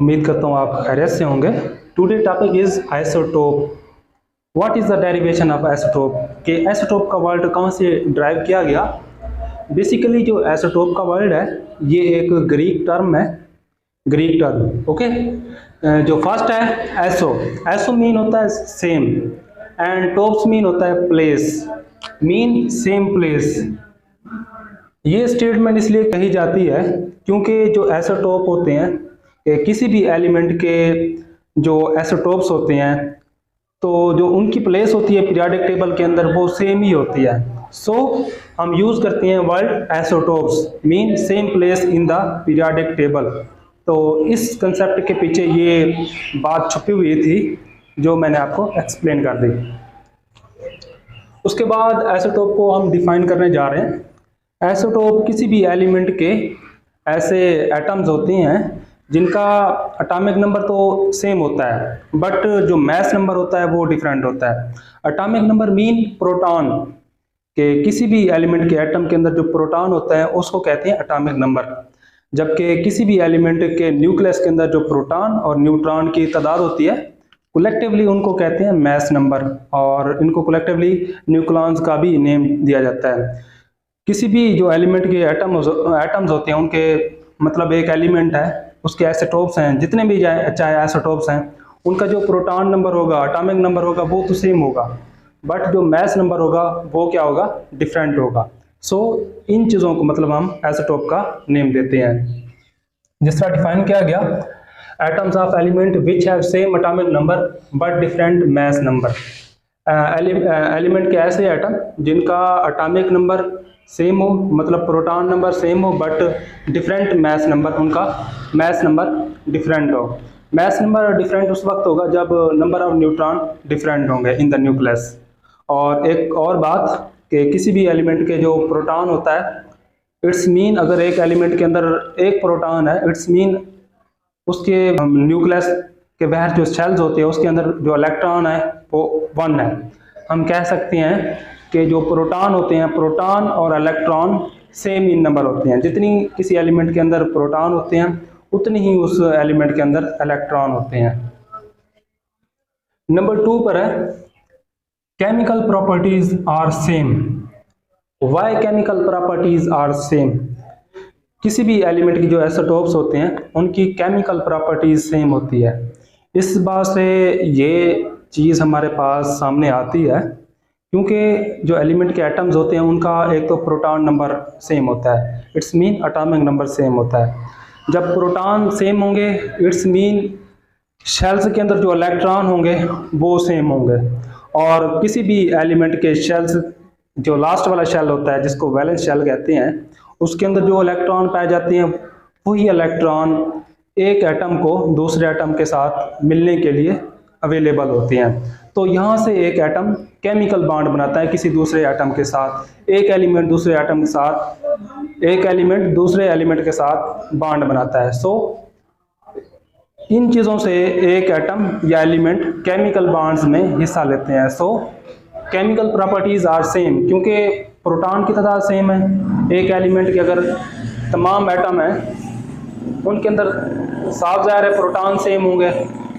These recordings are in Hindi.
उम्मीद करता हूँ आप खैरियत से होंगे। Today topic is isotope. What is the derivation of isotope, कि आइसोटोप का वर्ड कहाँ से ड्राइव किया गया। बेसिकली जो आइसोटोप का वर्ड है ये एक ग्रीक टर्म है, ग्रीक टर्म। ओके, जो फर्स्ट है एसो, एसो मीन होता है सेम, एंड टोप्स मीन होता है प्लेस, मीन सेम प्लेस। ये स्टेटमेंट इसलिए कही जाती है क्योंकि जो आइसोटोप होते हैं, किसी भी एलिमेंट के जो आइसोटोप्स होते हैं तो जो उनकी प्लेस होती है पीरियोडिक टेबल के अंदर वो सेम ही होती है। सो हम यूज करते हैं word isotopes, mean same place in the periodic table. तो इस कंसेप्ट के पीछे ये बात छुपी हुई थी जो मैंने आपको एक्सप्लेन कर दी। उसके बाद आइसोटोप को हम डिफाइन करने जा रहे हैं। आइसोटोप किसी भी एलिमेंट के ऐसे एटम्स होते हैं जिनका एटॉमिक नंबर तो सेम होता है बट जो मास नंबर होता है वो डिफरेंट होता है। एटॉमिक नंबर मीन प्रोटॉन, के किसी भी एलिमेंट के एटम के अंदर जो प्रोटॉन होता है उसको कहते हैं एटॉमिक नंबर, जबकि किसी भी एलिमेंट के न्यूक्लियस के अंदर जो प्रोटॉन और न्यूट्रॉन की तादाद होती है कलेक्टिवली उनको कहते हैं मास नंबर, और इनको कलेक्टिवली न्यूक्लियॉन्स का भी नेम दिया जाता है। किसी भी जो एलिमेंट के एटम्स होते हैं उनके मतलब एक एलिमेंट है उसके आइसोटोप्स हैं, जितने भी चाहे आइसोटोप्स हैं उनका जो प्रोटॉन नंबर होगा, एटॉमिक नंबर होगा वो तो सेम होगा, बट जो मास नंबर होगा वो क्या होगा, डिफरेंट होगा। सो इन चीज़ों को मतलब हम आइसोटोप का नेम देते हैं। जिस तरह डिफाइन किया गया, atoms of element which have same atomic number but different mass number. Element के ऐसे एटम जिनका एटॉमिक नंबर सेम हो, मतलब प्रोटॉन नंबर सेम हो बट डिफरेंट मास नंबर, उनका मास नंबर डिफरेंट हो। मास नंबर डिफरेंट उस वक्त होगा जब नंबर ऑफ न्यूट्रॉन डिफरेंट होंगे इन द न्यूक्लियस। और एक और बात कि किसी भी एलिमेंट के जो प्रोटॉन होता है, इट्स मीन अगर एक एलिमेंट के अंदर एक प्रोटॉन है, इट्स मीन उसके न्यूक्लियस के बाहर जो शेल्स होते हैं उसके अंदर जो इलेक्ट्रॉन है वो 1 है। हम कह सकते हैं कि जो प्रोटॉन होते हैं, प्रोटॉन और इलेक्ट्रॉन सेम इन नंबर होते हैं। जितनी किसी एलिमेंट के अंदर प्रोटॉन होते हैं उतनी ही उस एलिमेंट के अंदर इलेक्ट्रॉन होते हैं। नंबर 2 पर है chemical properties are same. Why chemical properties are same? किसी भी एलिमेंट की जो आइसोटोप्स होते हैं उनकी केमिकल प्रॉपर्टीज सेम होती है। इस बात से ये चीज़ हमारे पास सामने आती है क्योंकि जो एलिमेंट के एटम्स होते हैं उनका एक तो प्रोटॉन नंबर सेम होता है, it's mean atomic number same होता है। जब प्रोटॉन सेम होंगे इट्स मीन शेल्स के अंदर जो इलेक्ट्रॉन होंगे वो सेम होंगे, और किसी भी एलिमेंट के शेल्स, जो लास्ट वाला शेल होता है जिसको वैलेंस शेल कहते हैं, उसके अंदर जो इलेक्ट्रॉन पाए जाते हैं वही इलेक्ट्रॉन एक एटम को दूसरे एटम के साथ मिलने के लिए अवेलेबल होते हैं। तो यहाँ से एक एटम केमिकल बॉन्ड बनाता है किसी दूसरे एटम के साथ, एक एलिमेंट दूसरे एटम के साथ, एक एलिमेंट दूसरे एलिमेंट के साथ बॉन्ड बनाता है। सो इन चीज़ों से एक एटम या एलिमेंट केमिकल बॉन्ड्स में हिस्सा लेते हैं। So chemical properties are same क्योंकि प्रोटॉन की तादाद सेम है। एक एलिमेंट के अगर तमाम एटम हैं उनके अंदर साफ ज़ाहिर है प्रोटॉन सेम होंगे,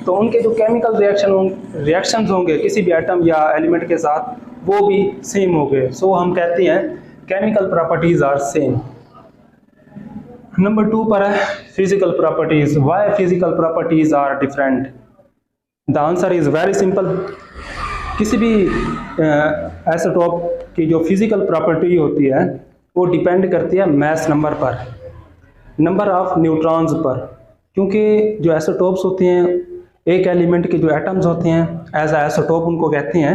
तो उनके जो केमिकल रिएक्शंस होंगे किसी भी एटम या एलिमेंट के साथ वो भी सेम होंगे। सो हम कहते हैं chemical properties are same. Number 2 पर है physical properties. Why physical properties are different? The answer is very simple. किसी भी आइसोटोप की जो फिजिकल प्रॉपर्टी होती है वो डिपेंड करती है मास नंबर पर, नंबर ऑफ न्यूट्रॉन्स पर। क्योंकि जो आइसोटोप्स होते हैं, एक एलिमेंट के जो एटम्स होते हैं एज आइसोटोप उनको कहते हैं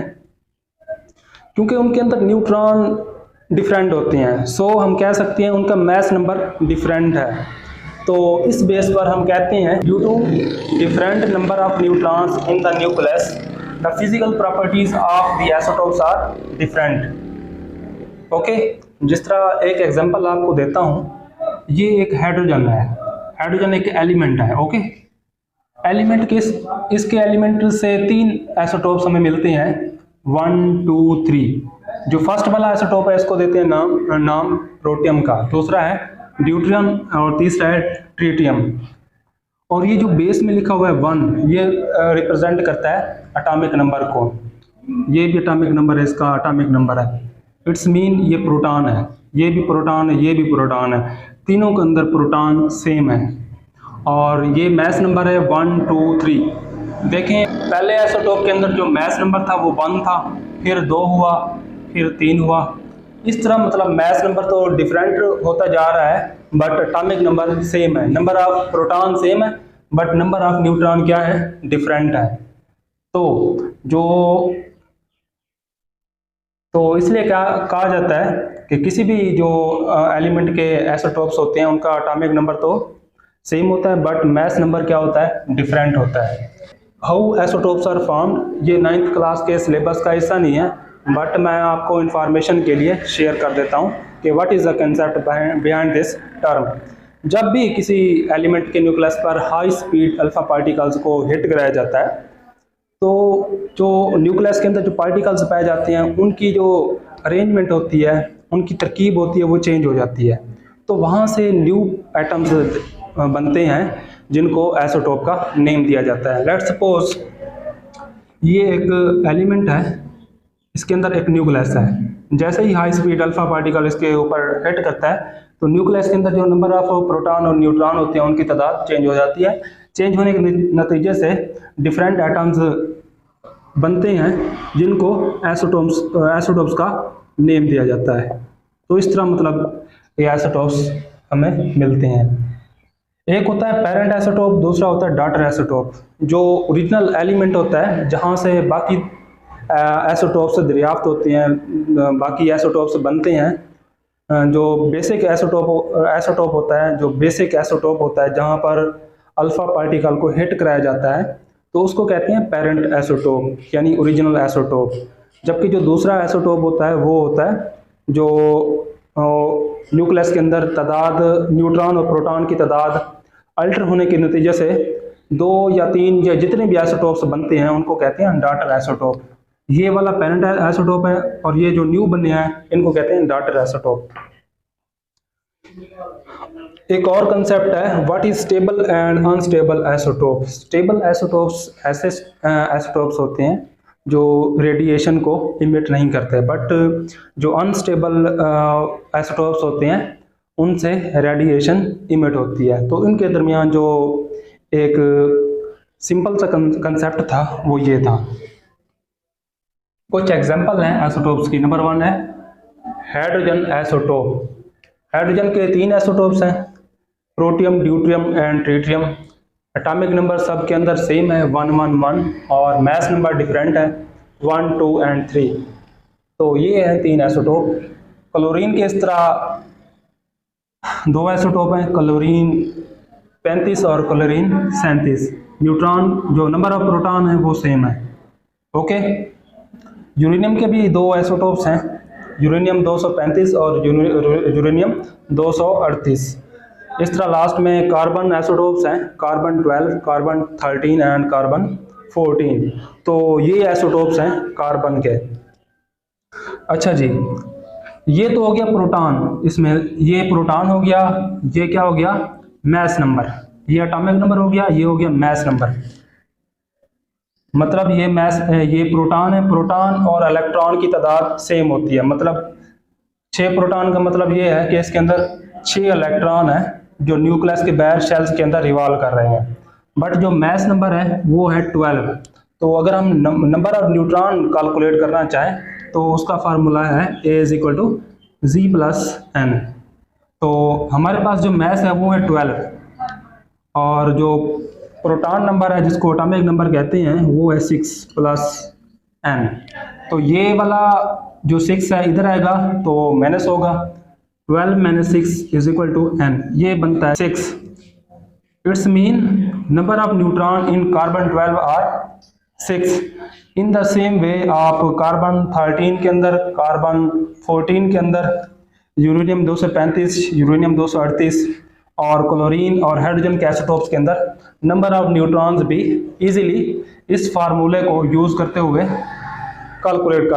क्योंकि उनके अंदर न्यूट्रॉन डिफरेंट होते हैं। सो हम कह सकते हैं उनका मास नंबर डिफरेंट है। तो इस बेस पर हम कहते हैं due to different number of neutrons in the nucleus the physical properties of the isotopes are different. Okay, जिस तरह एक एग्जांपल आपको देता हूँ, ये एक हाइड्रोजन है, हाइड्रोजन एक एलिमेंट है। ओके, एलिमेंट के इसके एलिमेंट से 3 आइसोटोप्स हमें मिलते हैं, 1 2 3। जो फर्स्ट वाला आइसोटोप है इसको देते हैं नाम प्रोटियम का, दूसरा है ड्यूटेरियम और तीसरा है ट्रिटियम। और ये जो बेस में लिखा हुआ है 1, ये रिप्रेजेंट करता है एटॉमिक नंबर को। ये भी एटॉमिक नंबर है, इसका एटॉमिक नंबर है। इट्स मीन ये प्रोटॉन है, ये भी प्रोटॉन है, ये भी प्रोटॉन है, तीनों के अंदर प्रोटॉन सेम है। और ये मैस नंबर है 1 2 3। देखें पहले आइसोटोप के अंदर जो मैस नंबर था वो 1 था, फिर 2 हुआ, फिर 3 हुआ। इस तरह मतलब मैस नंबर तो डिफरेंट होता जा रहा है, बट एटॉमिक नंबर सेम है। नंबर ऑफ प्रोटॉन सेम है, बट नंबर ऑफ न्यूट्रॉन क्या है, डिफरेंट है। तो इसलिए क्या कहा जाता है कि किसी भी जो एलिमेंट के आइसोटोप्स होते हैं उनका एटॉमिक नंबर तो सेम होता है, बट मैस नंबर क्या होता है, डिफरेंट होता है। हाउ आइसोटोप्स आर फॉर्म्ड, ये 9th क्लास के सिलेबस का हिस्सा नहीं है, बट मैं आपको इंफॉर्मेशन के लिए शेयर कर देता हूँ कि what is the concept behind this term. जब भी किसी एलिमेंट के न्यूक्लियस पर हाई स्पीड अल्फा पार्टिकल्स को हिट कराया जाता है, तो जो न्यूक्लियस के अंदर जो पार्टिकल्स पाए जाते हैं उनकी जो अरेंजमेंट होती है, उनकी तरकीब होती है, वो चेंज हो जाती है। तो वहाँ से न्यू एटम्स बनते हैं जिनको आइसोटोप का नेम दिया जाता है। लेट्स सपोज ये एक एलिमेंट है, इसके अंदर एक न्यूक्लियस है। जैसे ही हाई स्पीड अल्फा पार्टिकल इसके ऊपर हिट करता है, तो न्यूक्लियस के अंदर जो नंबर ऑफ प्रोटॉन और न्यूट्रॉन होते हैं उनकी तादाद चेंज हो जाती है। चेंज होने के नतीजे से डिफरेंट एटम्स बनते हैं जिनको आइसोटोप्स का नेम दिया जाता है। तो इस तरह मतलब ये आइसोटोप्स हमें मिलते हैं। एक होता है पेरेंट आइसोटोप, दूसरा होता है डॉटर आइसोटोप। जो ओरिजिनल एलिमेंट होता है जहाँ से बाकी आइसोटोप्स दरियाफ्त होते हैं, बाकी आइसोटोप्स बनते हैं। जो बेसिक आइसोटोप होता है, जो बेसिक आइसोटोप होता है जहाँ पर अल्फा पार्टिकल को हिट कराया जाता है, तो उसको कहते हैं पेरेंट आइसोटोप यानी ओरिजिनल आइसोटोप। जबकि जो दूसरा आइसोटोप होता है वो होता है जो न्यूक्लियस के अंदर तादाद, न्यूट्रॉन और प्रोटॉन की तादाद अल्टर होने के नतीजे से 2 या 3 या जितने भी आइसोटोप्स बनते हैं उनको कहते हैं डॉटर आइसोटोप। ये वाला पेरेंट आइसोटोप है और ये जो न्यू बने हैं इनको कहते हैं डॉटर आइसोटोप। एक और कंसेप्ट है what is stable and unstable isotope. Stable isotopes ऐसे आइसोटोप्स होते हैं जो रेडिएशन को इमिट नहीं करते, बट जो अनस्टेबल आइसोटोप्स होते हैं उनसे रेडिएशन इमिट होती है। तो इनके दरमियान जो एक सिंपल सा कंसेप्ट था वो ये था। कुछ एग्जांपल हैं आइसोटोप्स की। नंबर 1 है हाइड्रोजन आइसोटोप। हाइड्रोजन के 3 आइसोटोप्स हैं, protium, deuterium and tritium. Atomic number सब के अंदर सेम है 1 1 1 और मैस नंबर डिफरेंट है 1 2 एंड 3। तो ये हैं 3 आइसोटोप। क्लोरीन के इस तरह 2 आइसोटोप हैं, क्लोरीन 35 और क्लोरीन 37। न्यूट्रॉन जो नंबर ऑफ प्रोटॉन है वो सेम है। ओके। यूरेनियम के भी 2 आइसोटोप्स हैं, यूरेनियम 235 और यूरेनियम 238। इस तरह लास्ट में कार्बन आइसोटोप्स हैं, कार्बन 12, कार्बन 13 एंड कार्बन 14। तो ये आइसोटोप्स हैं कार्बन के। अच्छा जी, ये तो हो गया प्रोटॉन। इसमें ये प्रोटॉन हो गया, ये क्या हो गया, मैस नंबर। ये एटॉमिक नंबर हो गया, ये हो गया मैस नंबर। मतलब ये प्रोटॉन है, प्रोटॉन और इलेक्ट्रॉन की तादाद सेम होती है। मतलब 6 प्रोटॉन का मतलब ये है कि इसके अंदर 6 इलेक्ट्रॉन है जो न्यूक्लियस के बाहर शेल्स के अंदर रिवॉल्व कर रहे हैं। बट जो मैस नंबर है वो है 12। तो अगर हम नंबर ऑफ न्यूट्रॉन कैलकुलेट करना चाहें तो उसका फार्मूला है A = G + N। तो हमारे पास जो मैस है वो है 12 और जो प्रोटॉन नंबर है जिसको एटॉमिक नंबर कहते हैं वो है 6 + N। तो ये वाला जो 6 है इधर आएगा तो माइनस होगा, 12 - 6 = N। ये बनता है 6। It's mean number of neutron in carbon 12 are 6। In the same way आप कार्बन 13 के अंदर, कार्बन 14 के अंदर, यूरेनियम 235, यूरेनियम 238 और क्लोरीन और हाइड्रोजन के आइसोटोप्स के अंदर नंबर ऑफ न्यूट्रॉन्स भी इजीली इस फार्मूले को यूज करते हुए कैलकुलेट कर